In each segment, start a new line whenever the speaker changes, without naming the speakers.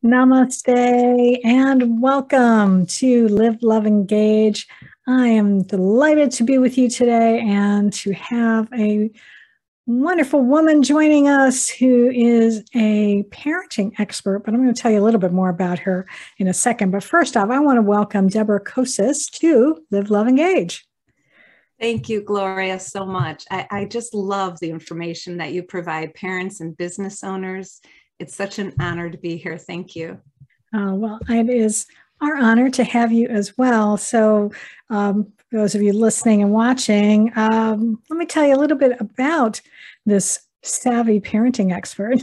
Namaste and welcome to Live, Love, Engage. I am delighted to be with you today and to have a wonderful woman joining us who is a parenting expert, but I'm going to tell you a little bit more about her in a second. But first off, I want to welcome Debra Kocis to Live, Love, Engage.
Thank you, Gloria, so much. I just love the information that you provide parents and business owners. It's such an honor to be here. Thank you.
Well, it is our honor to have you as well. So for those of you listening and watching, let me tell you a little bit about this savvy parenting expert.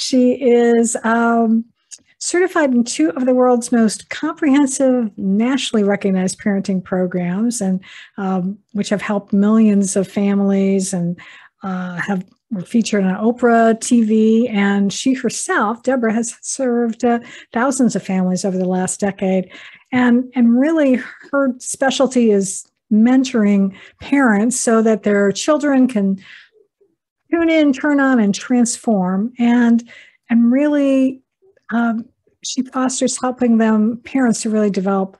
She is certified in two of the world's most comprehensive, nationally recognized parenting programs, and which have helped millions of families and were featured on Oprah TV. And she herself, Debra, has served thousands of families over the last decade. And really her specialty is mentoring parents so that their children can tune in, turn on, and transform. And really, she fosters helping parents to really develop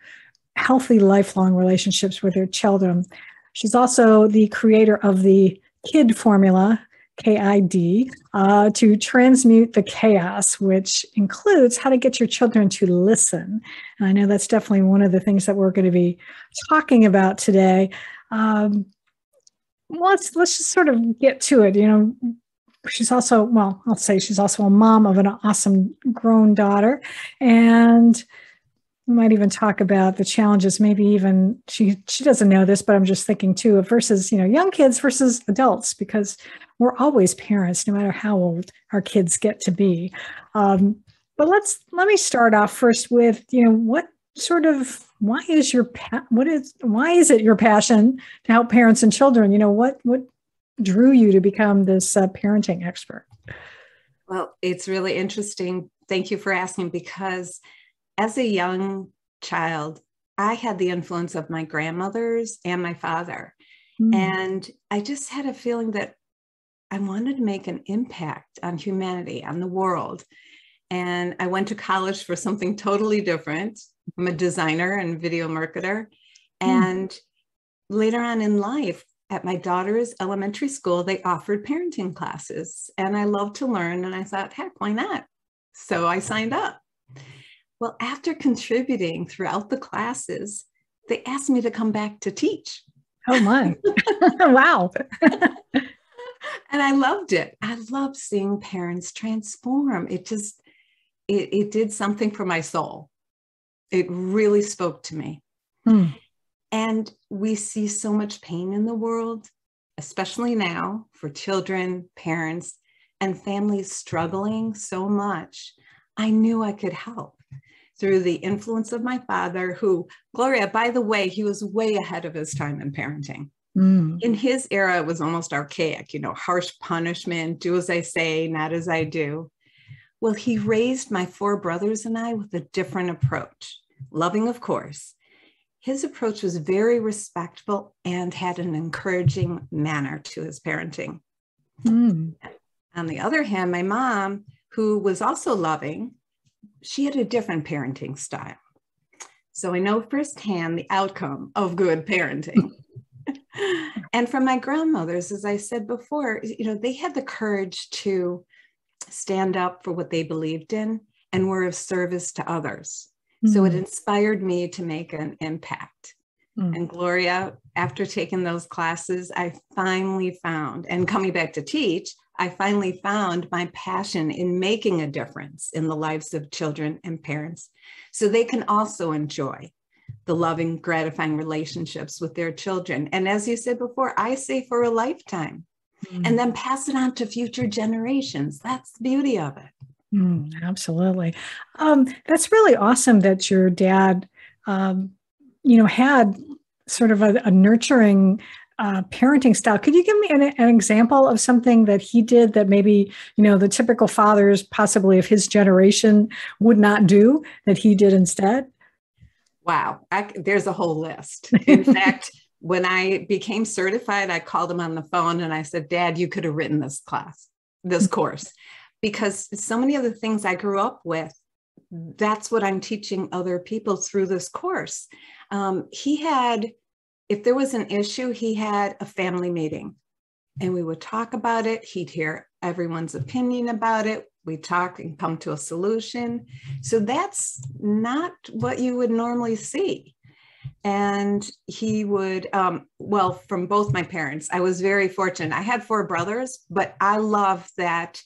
healthy, lifelong relationships with their children. She's also the creator of the K.I.D formula, K.I.D, to transmute the chaos, which includes how to get your children to listen. And I know that's definitely one of the things that we're going to be talking about today. Let's just sort of get to it. You know, she's also, well, I'll say she's also a mom of an awesome grown daughter. And we might even talk about the challenges, maybe even, she doesn't know this, but I'm just thinking too, versus, young kids versus adults, because we're always parents, no matter how old our kids get to be. But let me start off first with, why is it your passion to help parents and children? What drew you to become this parenting expert?
Well, it's really interesting. Thank you for asking, because as a young child, I had the influence of my grandmothers and my father. And I just had a feeling that I wanted to make an impact on humanity, on the world. And I went to college for something totally different. I'm a designer and video marketer. And later on in life, at my daughter's elementary school, they offered parenting classes. And I love to learn. And I thought, heck, why not? So I signed up. Well, after contributing throughout the classes, they asked me to come back to teach.
Oh my, wow.
And I loved it. I loved seeing parents transform. It did something for my soul. It really spoke to me. And we see so much pain in the world, especially now for children, parents, and families struggling so much. I knew I could help through the influence of my father, who, Gloria, by the way, he was way ahead of his time in parenting. In his era, it was almost archaic, harsh punishment, do as I say, not as I do. Well, he raised my four brothers and I with a different approach, loving, of course. His approach was very respectful and had an encouraging manner to his parenting. On the other hand, my mom, who was also loving, she had a different parenting style. So I know firsthand the outcome of good parenting. And from my grandmothers, as I said before, they had the courage to stand up for what they believed in and were of service to others. So it inspired me to make an impact. And Gloria, after taking those classes, I finally found, and coming back to teach, I finally found my passion in making a difference in the lives of children and parents, so they can also enjoy the loving, gratifying relationships with their children. And as you said before, I say for a lifetime, and then pass it on to future generations. That's the beauty of it.
Absolutely. That's really awesome that your dad, had sort of a nurturing parenting style. Could you give me an example of something that he did that maybe, the typical fathers possibly of his generation would not do that he did instead?
Wow. There's a whole list. In fact, when I became certified, I called him on the phone and I said, Dad, you could have written this course. because so many of the things I grew up with, that's what I'm teaching other people through this course. If there was an issue, he had a family meeting and we would talk about it. He'd hear everyone's opinion about it. We talk and come to a solution. So that's not what you would normally see. And he would, well, from both my parents, I was very fortunate. I had 4 brothers, but I love that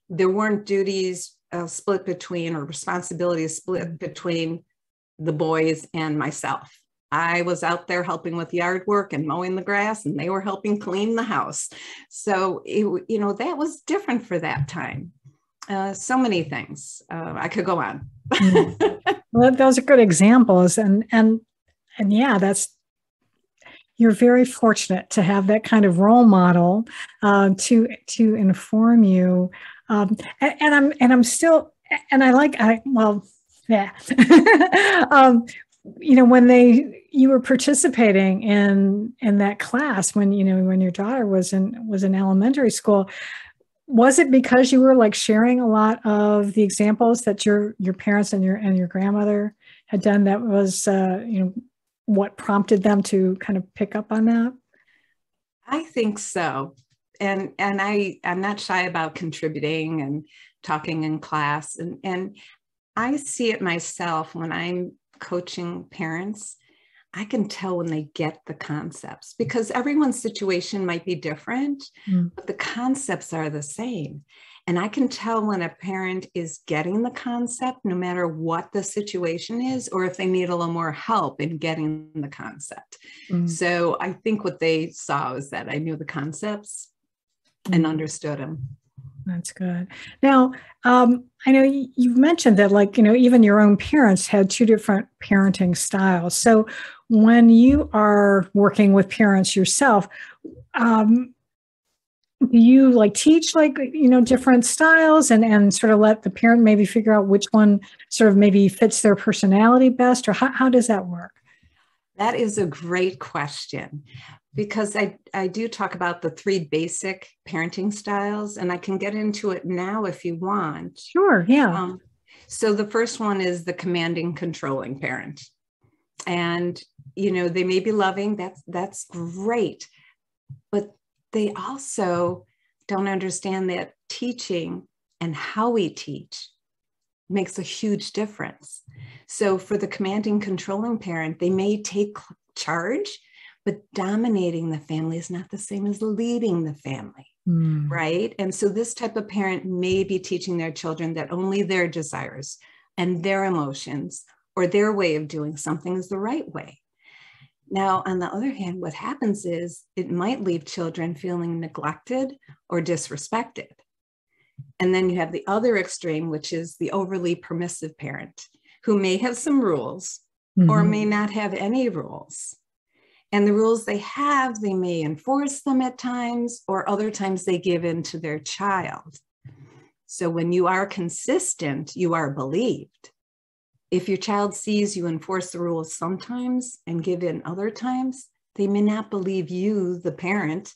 there weren't duties split between, or responsibilities split between the boys and myself. I was out there helping with yard work and mowing the grass, and they were helping clean the house. So, that was different for that time. So many things. I could go on.
Well, those are good examples. And yeah, you're very fortunate to have that kind of role model to inform you. When you were participating in that class, when your daughter was in elementary school, was it because you were like sharing a lot of the examples that your parents and your grandmother had done that was what prompted them to kind of pick up on that?
I think so. And I'm not shy about contributing and talking in class. And I see it myself when I'm coaching parents. I can tell when they get the concepts, because everyone's situation might be different, but the concepts are the same. And I can tell when a parent is getting the concept, no matter what the situation is, or if they need a little more help in getting the concept. So I think what they saw is that I knew the concepts and understood them.
That's good. Now, I know you've mentioned that, even your own parents had 2 different parenting styles. So when you are working with parents yourself, do you teach different styles and sort of let the parent maybe figure out which one sort of maybe fits their personality best, or how does that work?
That is a great question, because I do talk about the 3 basic parenting styles, and I can get into it now if you want.
Sure, yeah.
So the first one is the commanding, controlling parent. And, they may be loving, that's great, but they also don't understand that teaching and how we teach makes a huge difference. So for the commanding, controlling parent, they may take charge, but dominating the family is not the same as leading the family, right? And so this type of parent may be teaching their children that only their desires and their emotions or their way of doing something is the right way. Now, on the other hand, what happens is it might leave children feeling neglected or disrespected. And then you have the other extreme, which is the overly permissive parent, who may have some rules or may not have any rules. And the rules they have, they may enforce them at times, or other times they give in to their child. So when you are consistent, you are believed. If your child sees you enforce the rules sometimes and give in other times, they may not believe you, the parent,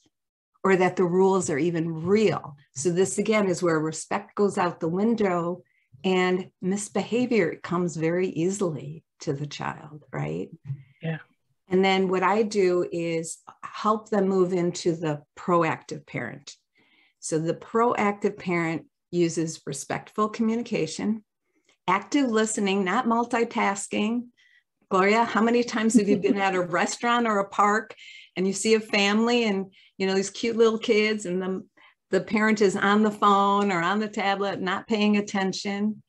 or that the rules are even real. So this again is where respect goes out the window and misbehavior comes very easily to the child, right?
Yeah.
And then what I do is help them move into the proactive parent. So the proactive parent uses respectful communication, active listening, not multitasking. Gloria, how many times have you been at a restaurant or a park and you see a family and, these cute little kids and the parent is on the phone or on the tablet, not paying attention?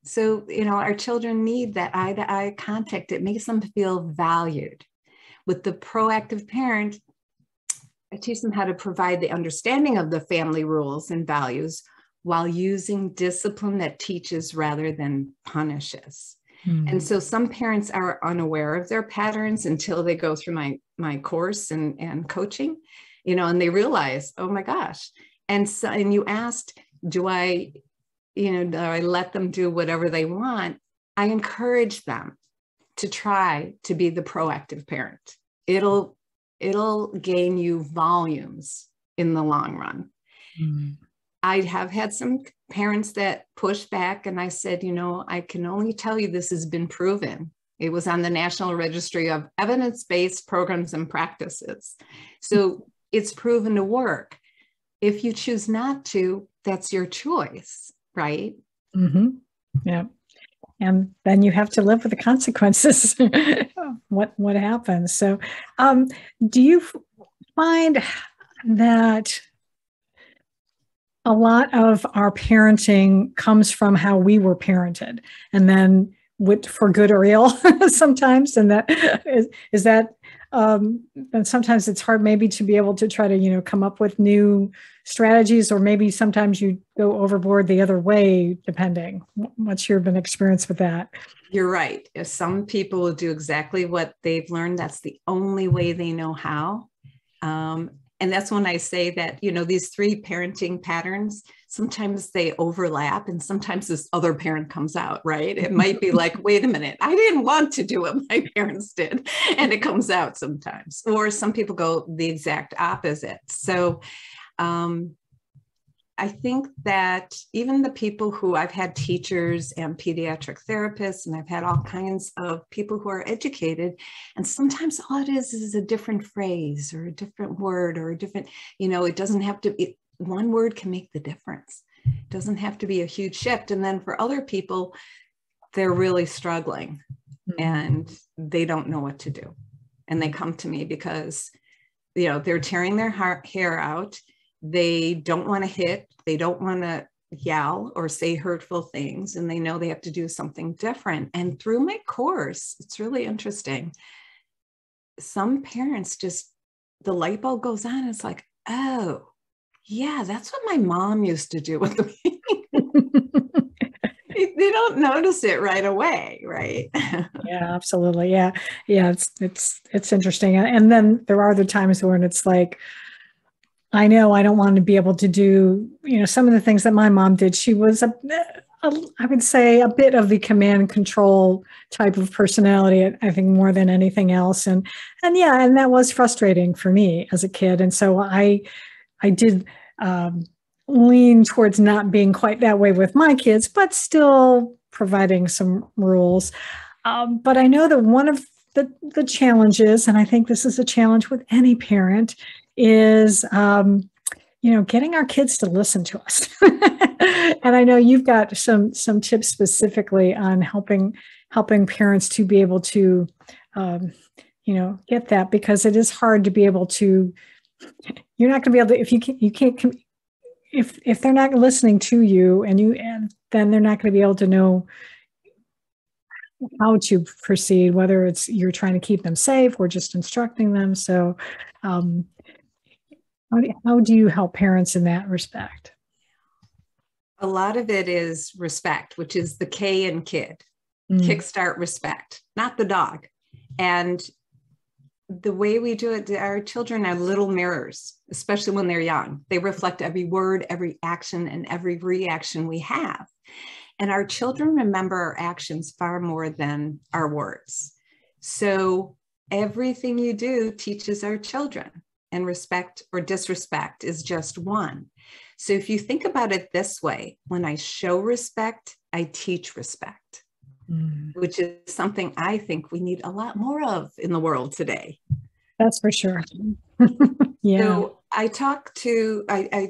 So, our children need that eye-to-eye contact. It makes them feel valued. With the proactive parent, I teach them how to provide the understanding of the family rules and values while using discipline that teaches rather than punishes. And so some parents are unaware of their patterns until they go through my course and coaching, and they realize, oh my gosh. And you asked, do I let them do whatever they want? I encourage them to try to be the proactive parent. It'll gain you volumes in the long run. I have had some parents that push back, and I said, you know, I can only tell you this has been proven. It was on the National Registry of Evidence-Based Programs and Practices. So it's proven to work. If you choose not to, that's your choice, right?
Mm-hmm. Yeah. And then you have to live with the consequences. What happens? So, do you find that a lot of our parenting comes from how we were parented, and then for good or ill sometimes, and that is that and sometimes it's hard maybe to be able to try to, you know, come up with new strategies, or maybe sometimes you go overboard the other way, depending. What's your experience with that?
You're right. If some people will do exactly what they've learned, that's the only way they know how. And that's when I say that, you know, these three parenting patterns, sometimes they overlap and sometimes this other parent comes out, right? It might be like, wait a minute, I didn't want to do what my parents did. And it comes out sometimes. Or some people go the exact opposite. So I think that even the people who I've had teachers and pediatric therapists, and I've had all kinds of people who are educated, and sometimes all it is a different phrase or a different word or a different, you know, it doesn't have to be, one word can make the difference. It doesn't have to be a huge shift. And then for other people, they're really struggling and they don't know what to do. And they come to me because, you know, they're tearing their hair out. They don't want to hit, they don't want to yell or say hurtful things, and they know they have to do something different. And through my course, it's really interesting. Some parents just, the light bulb goes on. It's like, oh, yeah, that's what my mom used to do with me. They don't notice it right away, right?
Yeah, absolutely. Yeah. Yeah, it's interesting. And then there are the times when it's like, I know I don't want to be able to do, you know, some of the things that my mom did. She was I would say a bit of the command and control type of personality, I think, more than anything else. And yeah, and that was frustrating for me as a kid. And so I did lean towards not being quite that way with my kids, but still providing some rules. But I know that one of the challenges, and I think this is a challenge with any parent, is, you know, getting our kids to listen to us. And I know you've got some tips specifically on helping parents to be able to, you know, get that, because it is hard to be able to, you're not going to be able to, if they're not listening to you and then they're not going to be able to know how to proceed, whether it's you're trying to keep them safe or just instructing them. So, how do you help parents in that respect?
A lot of it is respect, which is the K in kid. Kickstart respect, not the dog. And the way we do it, our children are little mirrors, especially when they're young. They reflect every word, every action, and every reaction we have. And our children remember our actions far more than our words. So everything you do teaches our children, and respect or disrespect is just one. So if you think about it this way, when I show respect, I teach respect, which is something I think we need a lot more of in the world today.
That's for sure. Yeah.
So I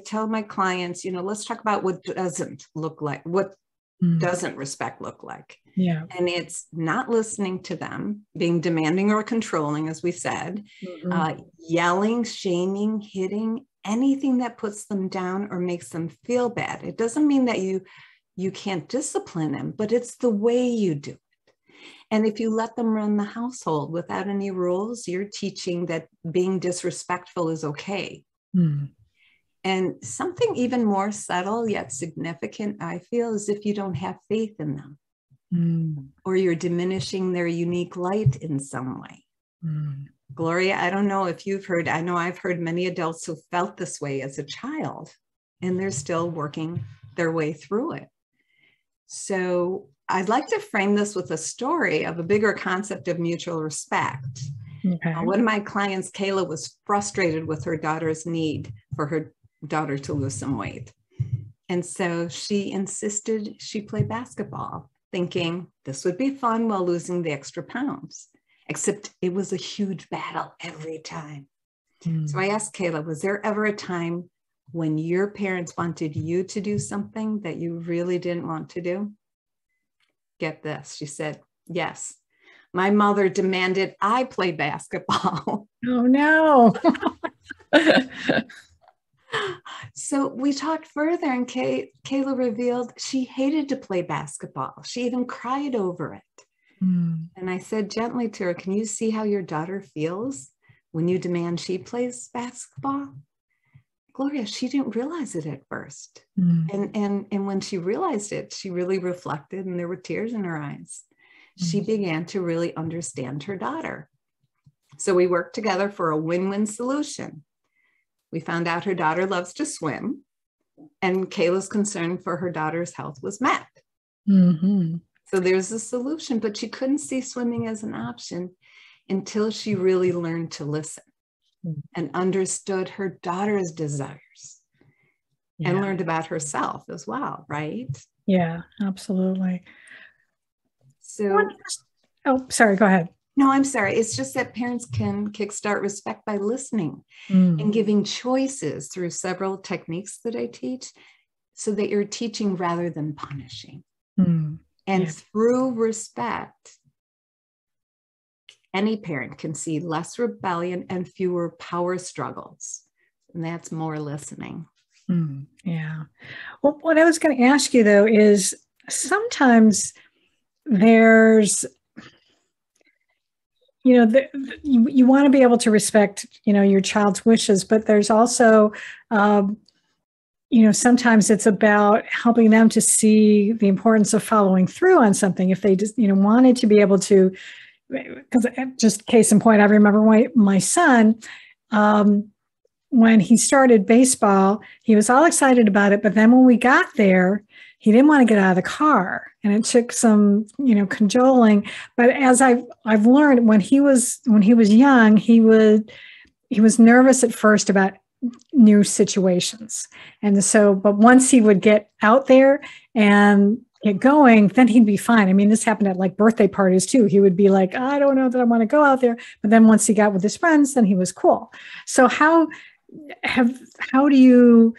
tell my clients, you know, let's talk about what doesn't look like, what doesn't respect look like?
Yeah.
And it's not listening to them, being demanding or controlling, as we said, yelling, shaming, hitting, anything that puts them down or makes them feel bad. It doesn't mean that you can't discipline them, but it's the way you do it. And if you let them run the household without any rules, you're teaching that being disrespectful is okay. And something even more subtle yet significant, I feel, is if you don't have faith in them, or you're diminishing their unique light in some way. Gloria, I don't know if you've heard, I know I've heard many adults who felt this way as a child, and they're still working their way through it. So I'd like to frame this with a story of a bigger concept of mutual respect.
Okay.
One of my clients, Kayla, was frustrated with her daughter's need for her daughter to lose some weight. And so she insisted she play basketball, thinking this would be fun while losing the extra pounds, except it was a huge battle every time. So I asked Kayla, was there ever a time when your parents wanted you to do something that you really didn't want to do? Get this. She said, yes. My mother demanded I play basketball.
Oh, no.
So we talked further, and Kayla revealed she hated to play basketball. She even cried over it. And I said gently to her, can you see how your daughter feels when you demand she plays basketball? Gloria, she didn't realize it at first. And when she realized it, she really reflected, and there were tears in her eyes. She began to really understand her daughter. So we worked together for a win-win solution. We found out her daughter loves to swim, and Kayla's concern for her daughter's health was met. So there's a solution, but she couldn't see swimming as an option until she really learned to listen and understood her daughter's desires and learned about herself as well, right?
Yeah, absolutely.
So,
oh, sorry, go ahead.
No, I'm sorry. It's just that parents can kickstart respect by listening and giving choices through several techniques that I teach, so that you're teaching rather than punishing. And through respect, any parent can see less rebellion and fewer power struggles. And that's more listening.
Yeah. Well, what I was going to ask you, though, is sometimes there's, you want to be able to respect, your child's wishes, but there's also, sometimes it's about helping them to see the importance of following through on something. If they just, wanted to be able to, because just case in point, I remember my son, when he started baseball, he was all excited about it. But then when we got there, he didn't want to get out of the car, and it took some, cajoling. But as I've learned, when he was young, he was nervous at first about new situations, and so, but once he would get out there and get going, then he'd be fine. I mean, this happened at like birthday parties too. He would be like, I don't know that I want to go out there. But then once he got with his friends, then he was cool. So how do you,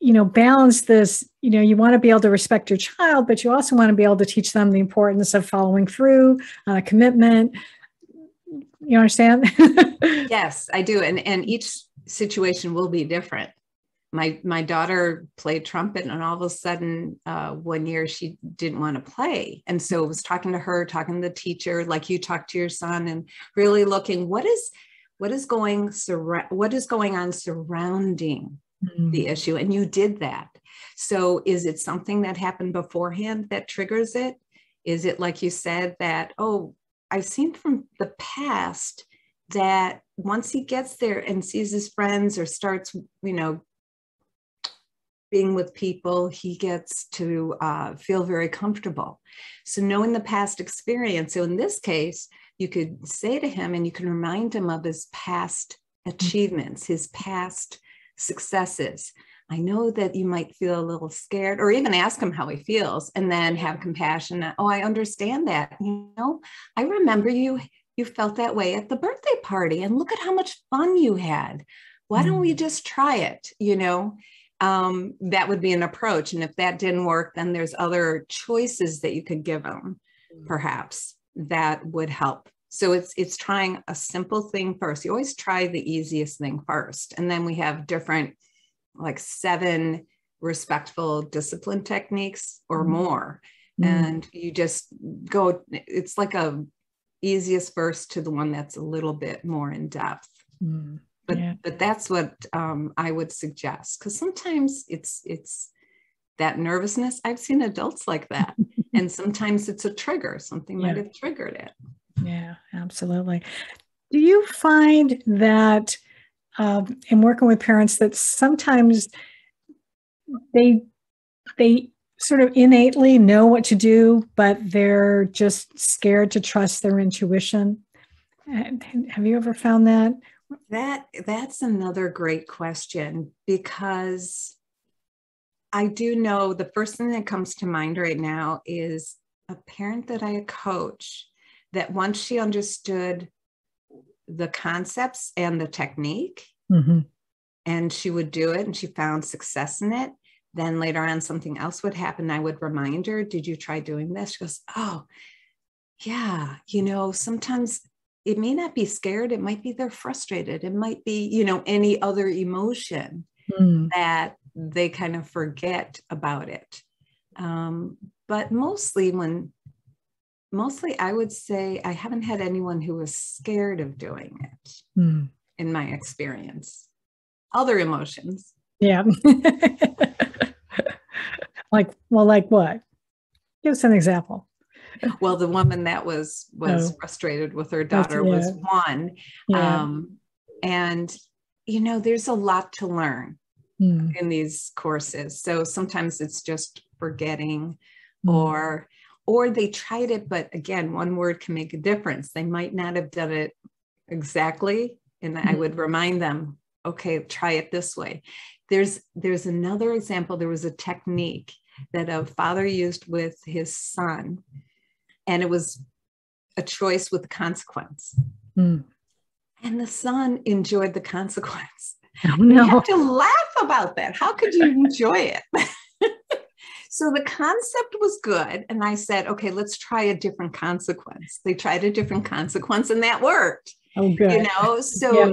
balance this? You want to be able to respect your child, but you also want to be able to teach them the importance of following through on a commitment. You understand?
Yes, I do. And each situation will be different. My daughter played trumpet, and all of a sudden, one year she didn't want to play. And so I was talking to her, talking to the teacher, like you talked to your son, and really looking, what is going on surrounding the issue. And you did that. So is it something that happened beforehand that triggers it? Is it, like you said, that, oh, I've seen from the past that once he gets there and sees his friends or starts, being with people, he gets to feel very comfortable. So knowing the past experience, so in this case, you could say to him, and you can remind him of his past achievements, his past successes. I know that you might feel a little scared, or even ask him how he feels, and then have compassion. Oh, I understand that. I remember you felt that way at the birthday party, and look at how much fun you had. Why don't we just try it? That would be an approach. And if that didn't work, then there's other choices that you could give them, perhaps, that would help. So it's trying a simple thing first. You always try the easiest thing first. And then we have different, like 7 respectful discipline techniques or more. And you just go, it's like a easiest first to the one that's a little bit more in depth. But that's what I would suggest, because sometimes it's that nervousness. I've seen adults like that. And sometimes it's a trigger. Something might have triggered it.
Yeah, absolutely. Do you find that in working with parents that sometimes they sort of innately know what to do, but they're just scared to trust their intuition? Have you ever found that?
That's another great question, because I do know the first thing that comes to mind right now is a parent that I coach, that once she understood the concepts and the technique, and she would do it and she found success in it, then later on something else would happen. I would remind her, did you try doing this? She goes, oh, yeah, sometimes it may not be scared. It might be they're frustrated. It might be, any other emotion that they kind of forget about it. But mostly I would say I haven't had anyone who was scared of doing it in my experience. Other emotions.
Yeah. like what? Give us an example.
Well, the woman that was frustrated with her daughter was one.
Yeah.
And, there's a lot to learn in these courses. So sometimes it's just forgetting or they tried it, but again, one word can make a difference. They might not have done it exactly. And I would remind them, okay, try it this way. There's another example. There was a technique that a father used with his son, and it was a choice with a consequence. And the son enjoyed the consequence.
Oh, no.
You have to laugh about that. How could you enjoy it? So the concept was good. And I said, okay, let's try a different consequence. They tried a different consequence and that worked.
Oh, good.
So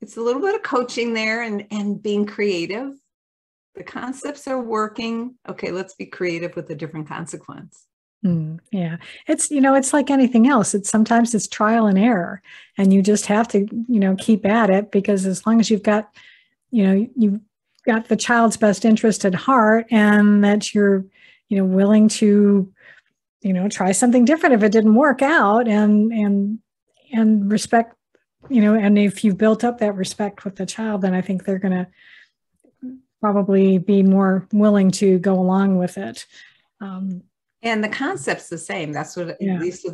it's a little bit of coaching there and being creative. The concepts are working. Okay, let's be creative with a different consequence.
Yeah. It's like anything else. Sometimes it's trial and error, and you just have to, keep at it, because as long as you've got, you've got the child's best interest at heart, and that you're, willing to, try something different if it didn't work out, and respect, and if you've built up that respect with the child, then I think they're going to probably be more willing to go along with it.
And the concept's the same. That's what, so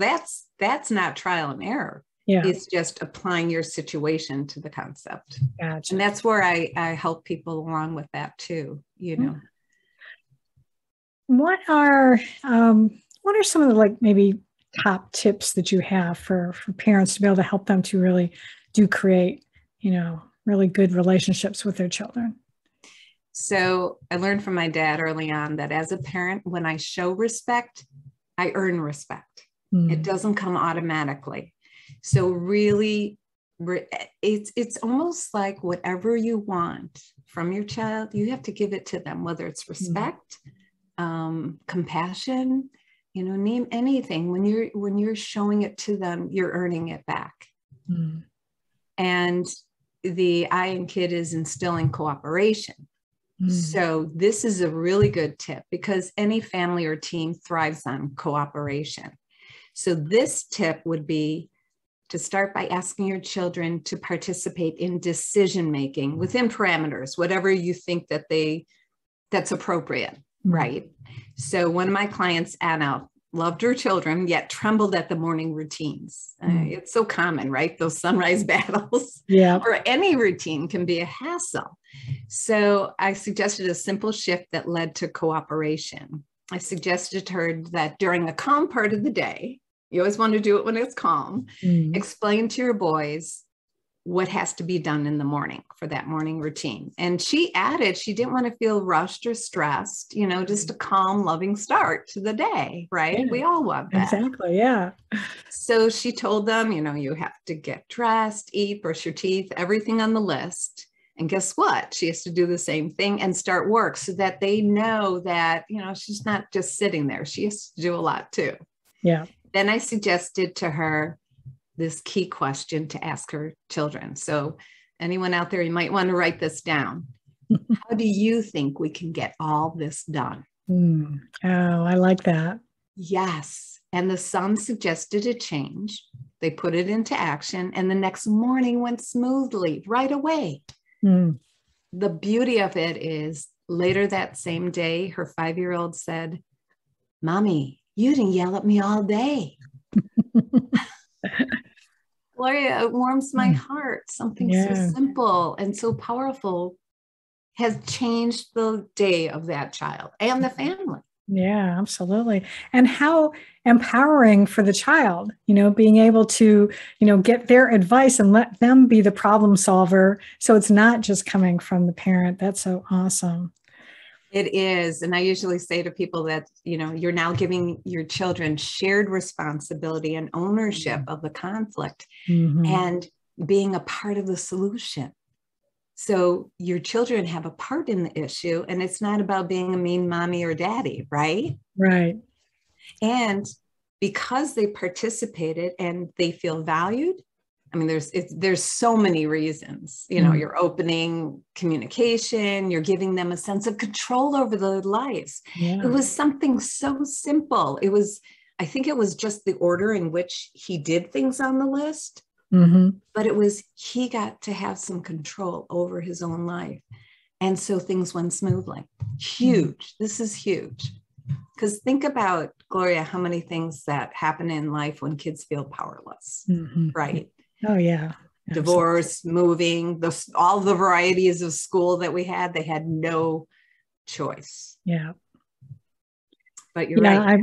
that's not trial and error.
Yeah.
It's just applying your situation to the concept.
Gotcha.
And that's where I help people along with that too,
What are some of the maybe top tips that you have for parents to be able to help them to really create, really good relationships with their children?
So I learned from my dad early on that as a parent, when I show respect, I earn respect. It doesn't come automatically. So really, it's almost like whatever you want from your child, you have to give it to them, whether it's respect, compassion, name anything. When you're showing it to them, you're earning it back. And the I in KID is instilling cooperation. So this is a really good tip, because any family or team thrives on cooperation. So this tip would be to start by asking your children to participate in decision-making within parameters, whatever you think that's appropriate, right? So one of my clients, Anna, loved her children, yet trembled at the morning routines. It's so common, right? Those sunrise battles, or any routine can be a hassle. So I suggested a simple shift that led to cooperation. I suggested to her that during a calm part of the day, you always want to do it when it's calm, explain to your boys what has to be done in the morning for that morning routine. And she added, she didn't want to feel rushed or stressed, just a calm, loving start to the day, right? We all want that.
Exactly. Yeah.
So she told them, you have to get dressed, eat, brush your teeth, everything on the list. And guess what? She has to do the same thing and start work, so that they know that, she's not just sitting there. She has to do a lot too.
Yeah.
Then I suggested to her this key question to ask her children. So anyone out there, you might want to write this down. How do you think we can get all this done?
Oh, I like that.
Yes. And the son suggested a change. They put it into action, and the next morning went smoothly right away. The beauty of it is later that same day, her 5-year-old said, "Mommy, you didn't yell at me all day." Gloria, it warms my heart. Something so simple and so powerful has changed the day of that child and the family.
Yeah, absolutely. And how empowering for the child, being able to, get their advice and let them be the problem solver. So it's not just coming from the parent. That's so awesome.
It is. And I usually say to people that, you're now giving your children shared responsibility and ownership of the conflict and being a part of the solution. So your children have a part in the issue, and it's not about being a mean mommy or daddy, right?
Right.
And because they participated and they feel valued, I mean, there's so many reasons, you're opening communication, you're giving them a sense of control over their lives.
Yeah.
It was something so simple. I think it was just the order in which he did things on the list. But he got to have some control over his own life. And so things went smoothly. Huge. This is huge. Because think about, Gloria, how many things that happen in life when kids feel powerless, right?
Oh, yeah.
Divorce, moving, all the varieties of school that we had, they had no choice.
Yeah.
But you're right.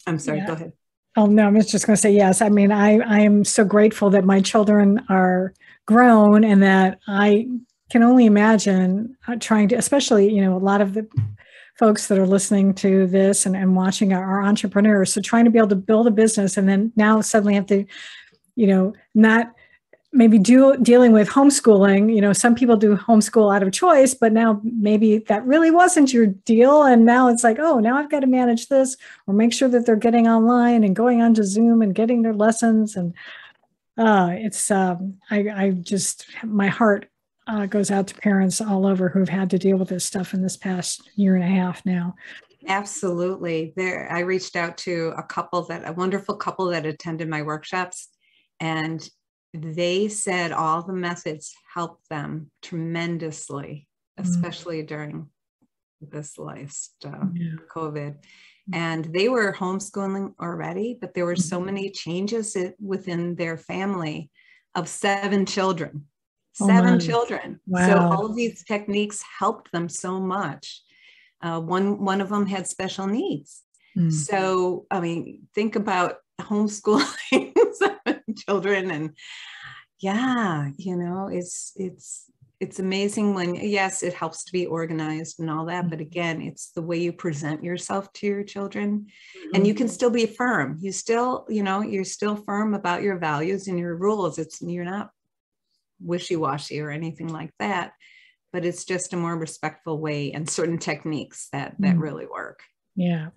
I'm sorry, go ahead.
Oh, no, I was just going to say, yes. I mean, I am so grateful that my children are grown and that I can only imagine trying to, especially, a lot of the folks that are listening to this and watching are entrepreneurs. So trying to be able to build a business and then now suddenly have to, not maybe dealing with homeschooling. Some people do homeschool out of choice, but now maybe that really wasn't your deal. And now it's like, oh, now I've got to manage this or make sure that they're getting online and going onto Zoom and getting their lessons. And it's, I just, my heart goes out to parents all over who've had to deal with this stuff in this past year and a half now.
Absolutely. I reached out to a wonderful couple that attended my workshops, and they said all the methods helped them tremendously, especially during this last COVID. And they were homeschooling already, but there were so many changes within their family of 7 children. Seven children.
Wow.
So all of these techniques helped them so much. One of them had special needs. So, I mean, think about homeschooling 7 children, and it's amazing when, yes, it helps to be organized and all that, but again, it's the way you present yourself to your children, and you can still be firm. You still, you're still firm about your values and your rules. You're not wishy-washy or anything like that, but it's just a more respectful way and certain techniques that really work.
Yeah.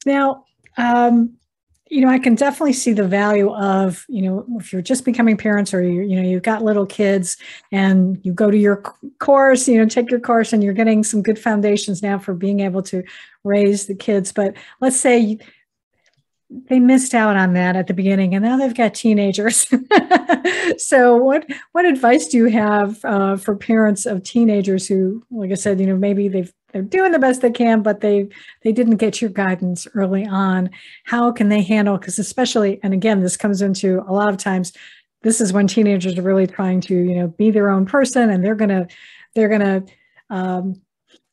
Now, I can definitely see the value of, if you're just becoming parents or you've got little kids and you go to your course, take your course and you're getting some good foundations now for being able to raise the kids. But let's say they missed out on that at the beginning and now they've got teenagers. So what advice do you have for parents of teenagers who, like I said, maybe they're doing the best they can, but they didn't get your guidance early on? How can they handle, because especially, and again, this comes into a lot of times, this is when teenagers are really trying to, be their own person, and they're going to,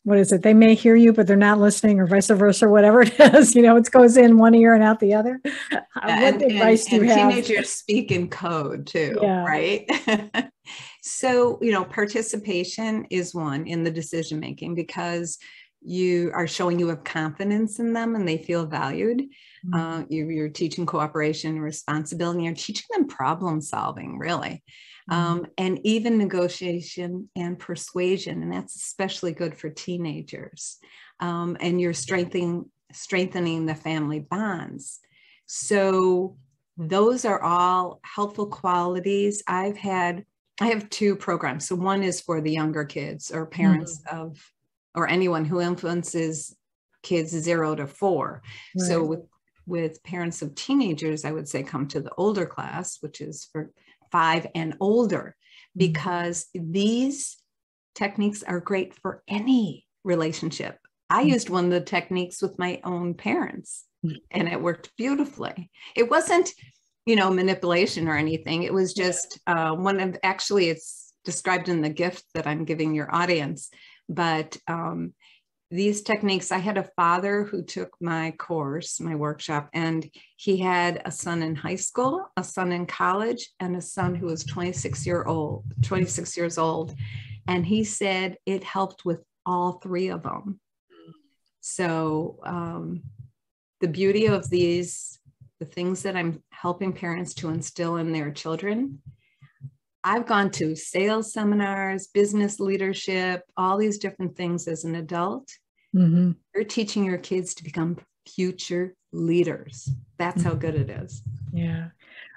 what is it? They may hear you, but they're not listening, or vice versa, whatever it is. It goes in one ear and out the other. What advice do you have?
Teenagers speak in code too, right? So, participation is one in the decision making, because you are showing you have confidence in them and they feel valued. You're teaching cooperation and responsibility. You're teaching them problem solving, really. And even negotiation and persuasion. And that's especially good for teenagers. And you're strengthening the family bonds. So those are all helpful qualities. I have 2 programs. So one is for the younger kids or parents or anyone who influences kids 0 to 4. Right. So with parents of teenagers, I would say come to the older class, which is for 5 and older, because these techniques are great for any relationship. I used one of the techniques with my own parents and it worked beautifully. It wasn't, manipulation or anything. It was just actually it's described in the gift that I'm giving your audience. But these techniques, I had a father who took my course, my workshop, and he had a son in high school, a son in college, and a son who was 26 years old. And he said it helped with all three of them. So the beauty of these, the things that I'm helping parents to instill in their children, I've gone to sales seminars, business leadership, all these different things as an adult. Mm-hmm. You're teaching your kids to become future leaders. That's how good it is.
Yeah.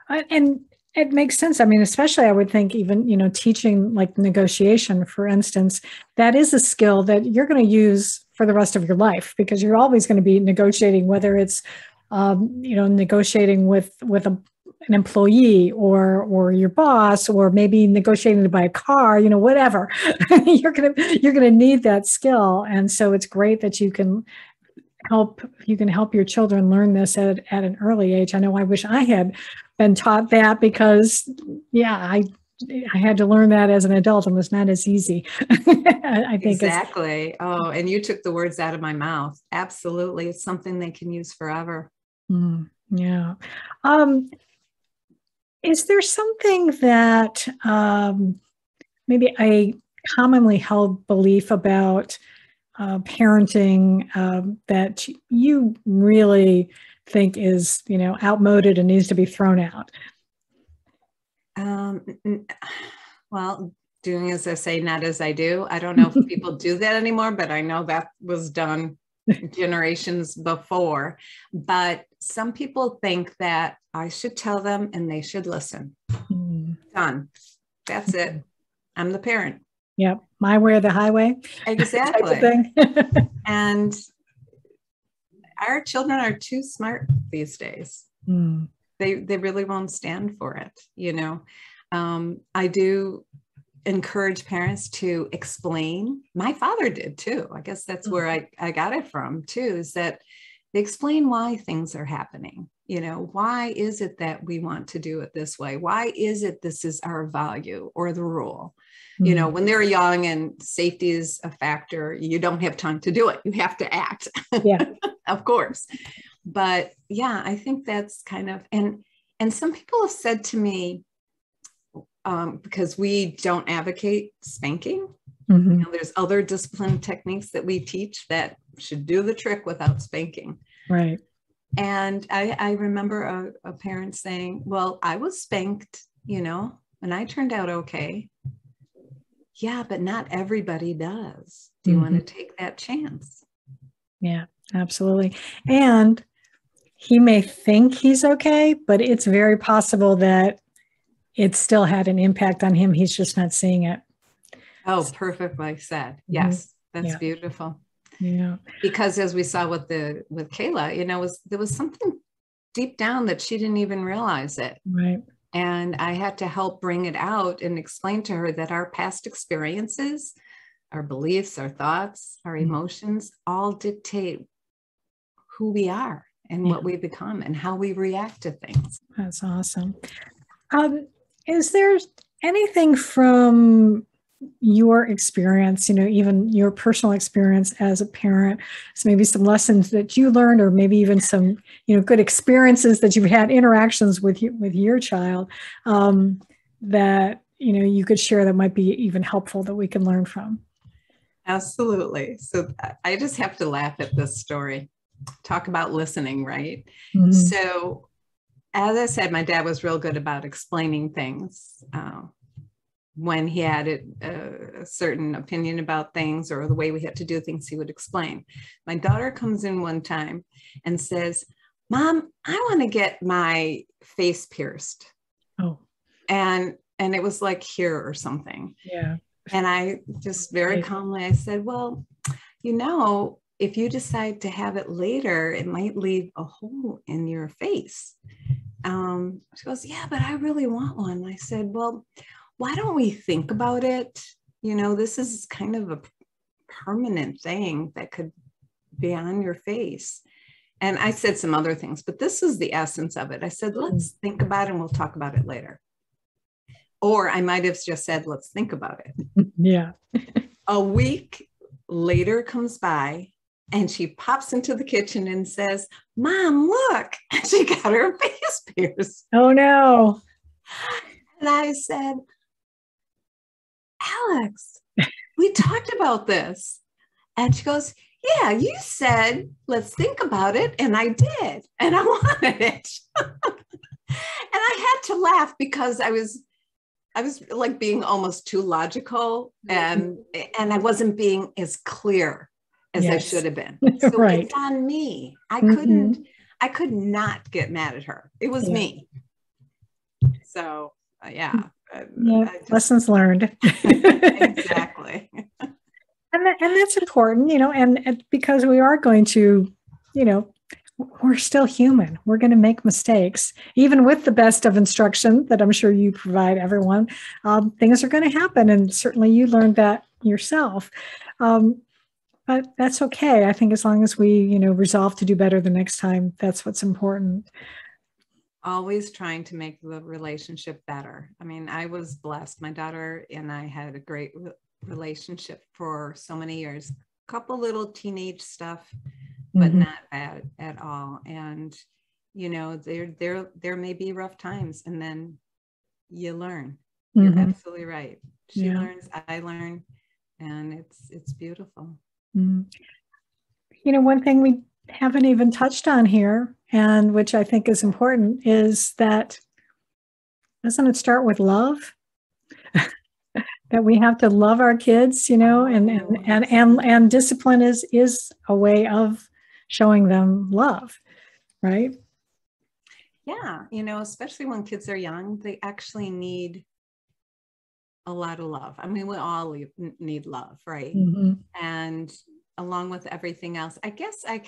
And it makes sense. I mean, especially I would think even, teaching like negotiation, for instance, that is a skill that you're going to use for the rest of your life, because you're always going to be negotiating, whether it's, negotiating with an employee or your boss, or maybe negotiating to buy a car, whatever. you're going to need that skill. And so it's great that you can help your children learn this at an early age. I know I wish I had been taught that, because I had to learn that as an adult, and it was not as easy. I think
exactly. Oh, and you took the words out of my mouth. Absolutely. It's something they can use forever.
Yeah. Is there something that maybe a commonly held belief about parenting that you really think is, outmoded and needs to be thrown out?
Well, doing as I say, not as I do. I don't know if people do that anymore, but I know that was done generations before. But some people think that I should tell them and they should listen. Done. That's it. I'm the parent.
Yep. My way or the highway.
Exactly. And our children are too smart these days. They really won't stand for it. I do encourage parents to explain. My father did too. I guess that's where I got it from too, is that they explain why things are happening. Why is it that we want to do it this way? Why is it this is our value or the rule? When they're young and safety is a factor, you don't have time to do it. You have to act.
Yeah.
Of course. But yeah, I think that's kind of, and some people have said to me, because we don't advocate spanking, there's other discipline techniques that we teach that should do the trick without spanking.
Right.
And I remember a parent saying, well, I was spanked, and I turned out okay. Yeah, but not everybody does. Do you want to take that chance?
Yeah, absolutely. And he may think he's okay, but it's very possible that it still had an impact on him. He's just not seeing it.
Oh, perfectly said. Yes, that's beautiful.
Yeah.
Because as we saw with Kayla, there was something deep down that she didn't even realize it.
Right.
And I had to help bring it out and explain to her that our past experiences, our beliefs, our thoughts, our emotions all dictate who we are and what we become and how we react to things.
That's awesome. Is there anything from your experience, even your personal experience as a parent, so maybe some lessons that you learned, or maybe even some, good experiences that you've had interactions with your child, that, you could share that might be even helpful that we can learn from?
Absolutely. So I just have to laugh at this story. Talk about listening, right? So as I said, my dad was real good about explaining things. When he had a certain opinion about things or the way we had to do things, he would explain. My daughter comes in one time and says, Mom, I want to get my face pierced.
Oh.
And it was like here or something.
Yeah.
And I just very calmly, I said, well, if you decide to have it later, it might leave a hole in your face. She goes, yeah, but I really want one. I said, well, why don't we think about it? This is kind of a permanent thing that could be on your face. And I said some other things, but this is the essence of it. I said, let's think about it and we'll talk about it later. Or I might have just said, let's think about it.
Yeah.
A week later comes by and she pops into the kitchen and says, Mom, look, and she got her face pierced.
Oh, no.
And I said, Alex, we talked about this. And she goes, yeah, you said, let's think about it. And I did. And I wanted it. And I had to laugh because I was like being almost too logical, and I wasn't being as clear as I should have been. So
right.
It's on me. I could not get mad at her. It was me. So yeah.
Lessons learned.
Exactly.
And that's important, and because we are going to, we're still human. We're going to make mistakes, even with the best of instruction that I'm sure you provide everyone. Things are going to happen, and certainly you learned that yourself. But that's okay. I think as long as we, resolve to do better the next time, that's what's important.
Always trying to make the relationship better. I mean, I was blessed. My daughter and I had a great relationship for so many years. Couple little teenage stuff, but not bad at all. And there may be rough times, and then you learn. You're absolutely right. She learns, I learn, and it's beautiful.
One thing we haven't even touched on here, and which I think is important, is that doesn't it start with love? That we have to love our kids, and discipline is a way of showing them love, right?
Yeah, especially when kids are young, they actually need a lot of love. I mean, we all need love, right? And along with everything else, I guess I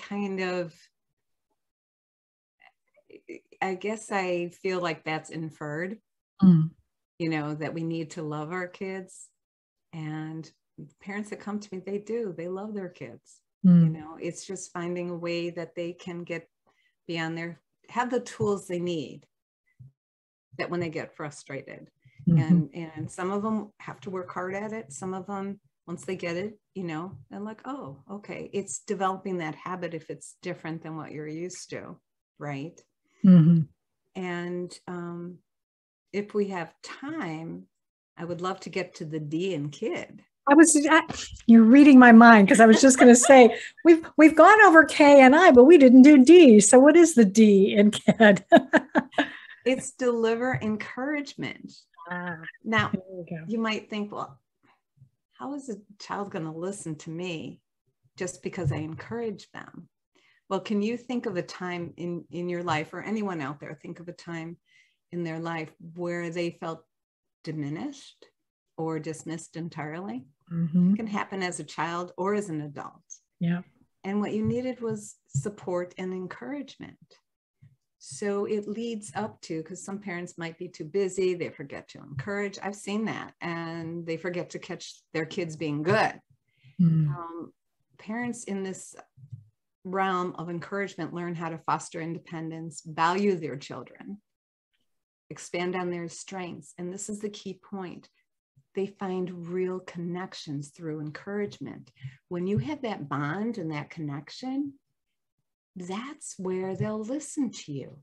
feel like that's inferred. That we need to love our kids, and parents that come to me, they love their kids. It's just finding a way that they can get beyond have the tools they need, that when they get frustrated, and some of them have to work hard at it. Some of them, once they get it, they're like, oh, okay. It's developing that habit if it's different than what you're used to. Right. And, if we have time, I would love to get to the D in kid.
You're reading my mind, because I was just going to say, we've gone over K and I, but we didn't do D. So what is the D in kid?
It's deliver encouragement. Now, you might think, well, how is a child going to listen to me just because I encourage them? Well, can you think of a time in your life, or anyone out there, think of a time in their life where they felt diminished or dismissed entirely? It can happen as a child or as an adult.
Yeah.
And what you needed was support and encouragement. So it leads up to, because some parents might be too busy, they forget to encourage. I've seen that, and they forget to catch their kids being good. Parents in this realm of encouragement learn how to foster independence, value their children, expand on their strengths. And this is the key point. They find real connections through encouragement. When you have that bond and that connection, that's where they'll listen to you.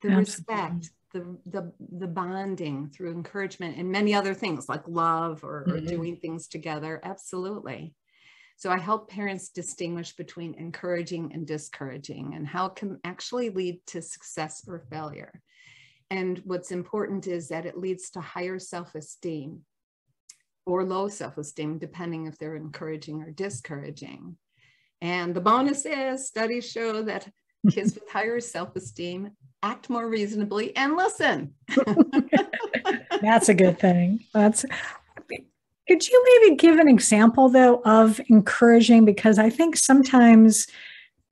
The respect, the bonding through encouragement, and many other things like love or doing things together. Absolutely. So I help parents distinguish between encouraging and discouraging, and how it can actually lead to success or failure. And what's important is that it leads to higher self-esteem or low self-esteem, depending if they're encouraging or discouraging. And the bonus is studies show that kids with higher self-esteem act more reasonably and listen.
That's a good thing. Could you maybe give an example, though, of encouraging? Because I think sometimes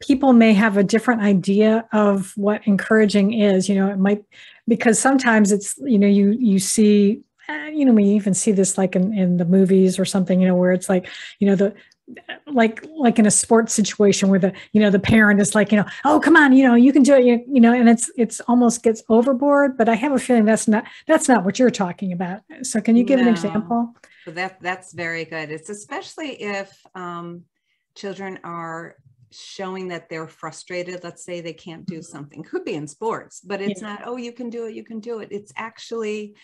people may have a different idea of what encouraging is. It might, because sometimes it's, you see, we even see this like in the movies or something, where it's like, like in a sports situation where the parent is like, oh, come on, you can do it, and it's almost gets overboard. But I have a feeling that's not what you're talking about. So can you give an example?
So that's very good. It's especially if children are showing that they're frustrated. Let's say they can't do something, could be in sports, but it's not, oh, you can do it, you can do it. It's actually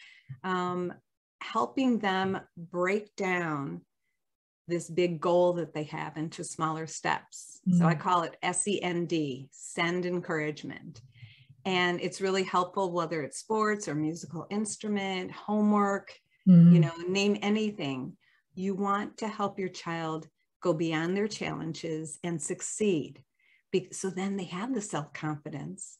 helping them break down this big goal that they have into smaller steps. So I call it SEND, send encouragement. And it's really helpful, whether it's sports or musical instrument, homework, you know, name anything. You want to help your child go beyond their challenges and succeed. So then they have the self-confidence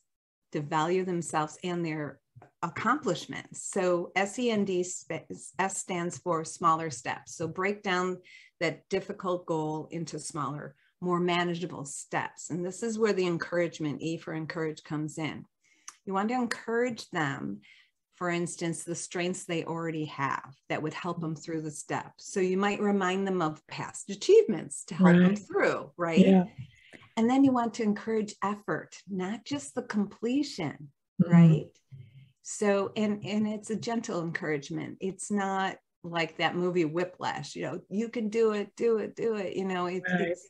to value themselves and their accomplishments. So SEND, S stands for smaller steps. So break down that difficult goal into smaller, more manageable steps. And this is where the encouragement, E for encourage, comes in. You want to encourage them, for instance, the strengths they already have that would help them through the steps. So you might remind them of past achievements to help them through, right? Yeah. And then you want to encourage effort, not just the completion, right? So, and it's a gentle encouragement. It's not like that movie Whiplash, you know, you can do it, do it, do it. You know, it's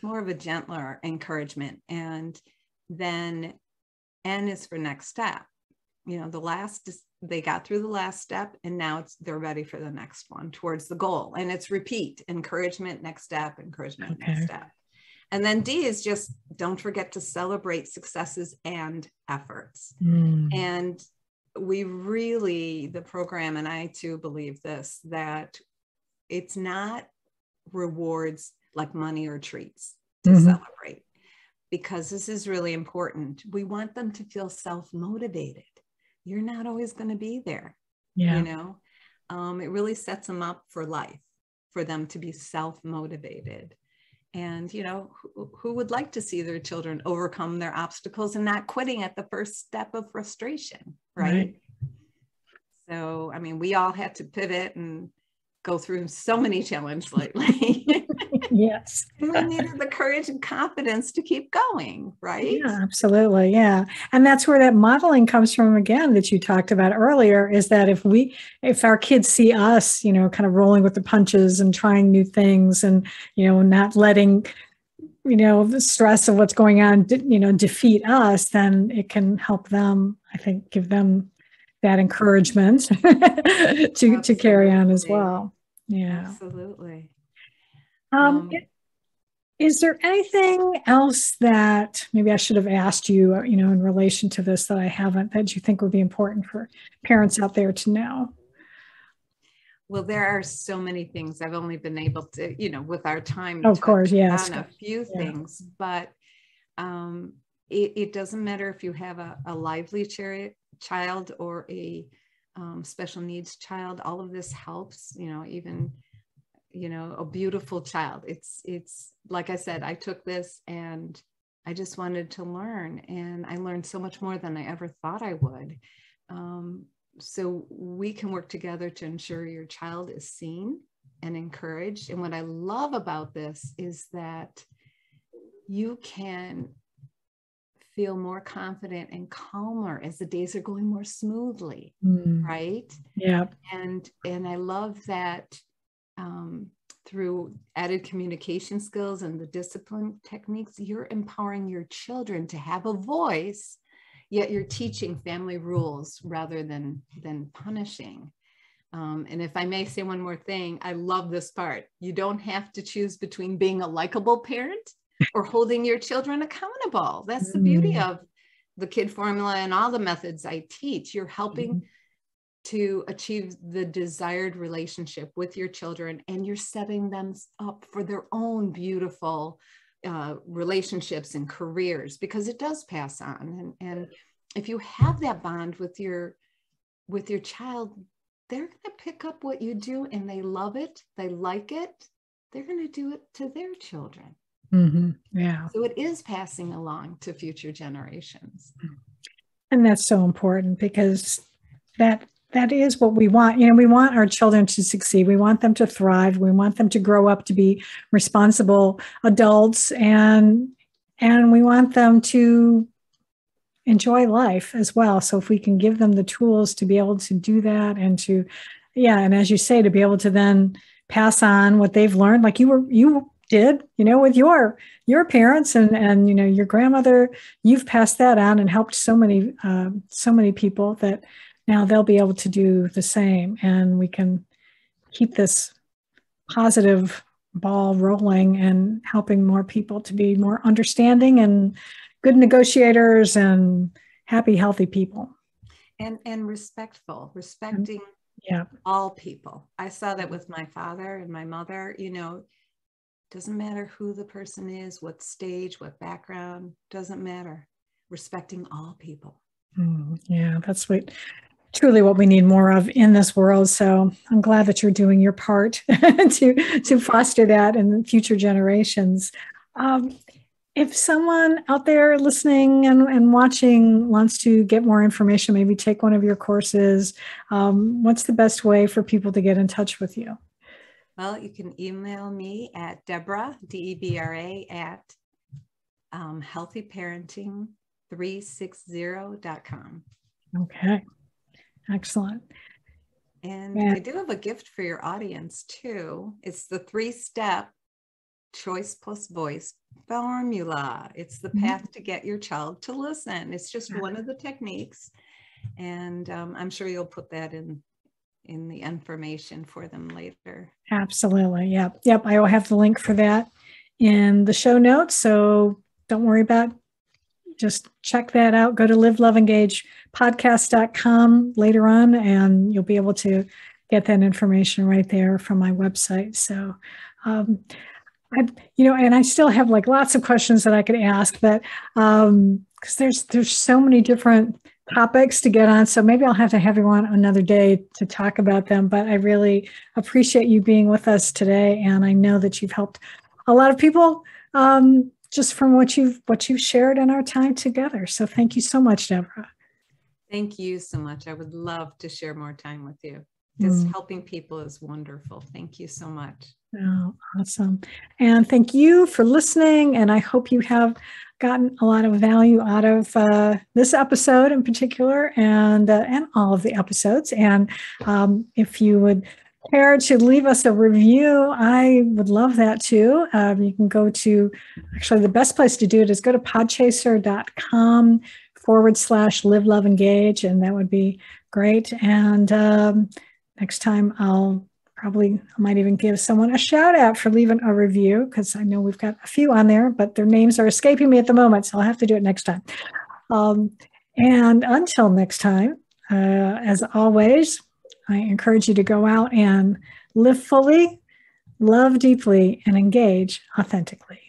more of a gentler encouragement. And then N is for next step. You know, they got through the last step and now they're ready for the next one towards the goal. And it's repeat, encouragement, next step, encouragement, next step. And then D is just, don't forget to celebrate successes and efforts. And we really, the program, and I too believe this, that it's not rewards like money or treats to celebrate, because this is really important. We want them to feel self-motivated. You're not always going to be there, you know? It really sets them up for life, for them to be self-motivated. And, you know, who would like to see their children overcome their obstacles and not quitting at the first step of frustration, right? So, I mean, we all had to pivot and go through so many challenges lately.
Yes.
And we needed the courage and confidence to keep going, right?
Yeah, absolutely. Yeah. And that's where that modeling comes from again, that you talked about earlier, is that if our kids see us, you know, kind of rolling with the punches and trying new things and, you know, not letting, you know, the stress of what's going on, you know, defeat us, then it can help them, I think, give them that encouragement to carry on as well. Yeah.
Absolutely.
Is there anything else that maybe I should have asked you, you know, in relation to this that I haven't, that you think would be important for parents out there to know?
Well, there are so many things. I've only been able to, you know, with our time,
of course, yes,
on a few things, but it doesn't matter if you have a lively child or a special needs child. All of this helps, you know, even, you know, a beautiful child. It's like I said, I took this and I just wanted to learn, and I learned so much more than I ever thought I would. So we can work together to ensure your child is seen and encouraged. And what I love about this is that you can feel more confident and calmer as the days are going more smoothly, right? Yeah. And I love that through added communication skills and the discipline techniques, you're empowering your children to have a voice, yet you're teaching family rules rather than punishing. And if I may say one more thing, I love this part. You don't have to choose between being a likable parent or holding your children accountable. That's the beauty of the KID formula and all the methods I teach. You're helping to achieve the desired relationship with your children, and you're setting them up for their own beautiful relationships and careers, because it does pass on. And if you have that bond with your child, they're going to pick up what you do, and they love it. They like it. They're going to do it to their children. Yeah. So it is passing along to future generations.
And that's so important, because that is what we want. You know, we want our children to succeed. We want them to thrive. We want them to grow up to be responsible adults, and we want them to enjoy life as well. So if we can give them the tools to be able to do that, and to, yeah, and as you say, to be able to then pass on what they've learned, like you did, with your parents and your grandmother, you've passed that on and helped so many people that now they'll be able to do the same, and we can keep this positive ball rolling and helping more people to be more understanding and good negotiators and happy, healthy people.
And respecting all people. I saw that with my father and my mother. Doesn't matter who the person is, what stage, what background, doesn't matter. Respecting all people.
Yeah, that's truly what we need more of in this world. So I'm glad that you're doing your part to foster that in future generations. If someone out there listening and watching wants to get more information, maybe take one of your courses, what's the best way for people to get in touch with you?
Well, you can email me at Debra, Debra, at healthyparenting360.com.
Okay. Excellent.
And I do have a gift for your audience too. It's the 3-step choice plus voice formula. It's the path to get your child to listen. It's just one of the techniques. And I'm sure you'll put that in the information for them later.
Absolutely. Yep. I will have the link for that in the show notes. So don't worry about it. Just check that out. Go to liveloveengagepodcast.com later on, and you'll be able to get that information right there from my website. So, and I still have like lots of questions that I could ask, but because there's so many different topics to get on. So maybe I'll have to have you on another day to talk about them. But I really appreciate you being with us today, and I know that you've helped a lot of people. Just from what you've shared in our time together. So thank you so much, Debra.
Thank you so much. I would love to share more time with you. Just helping people is wonderful. Thank you so much.
Oh, awesome. And thank you for listening. And I hope you have gotten a lot of value out of this episode in particular, and all of the episodes. And if you would care to leave us a review, I would love that too. You can go to, actually the best place to do it is go to podchaser.com/live, love, engage. And that would be great. And next time I might even give someone a shout out for leaving a review, because I know we've got a few on there, but their names are escaping me at the moment. So I'll have to do it next time. And until next time, as always, I encourage you to go out and live fully, love deeply, and engage authentically.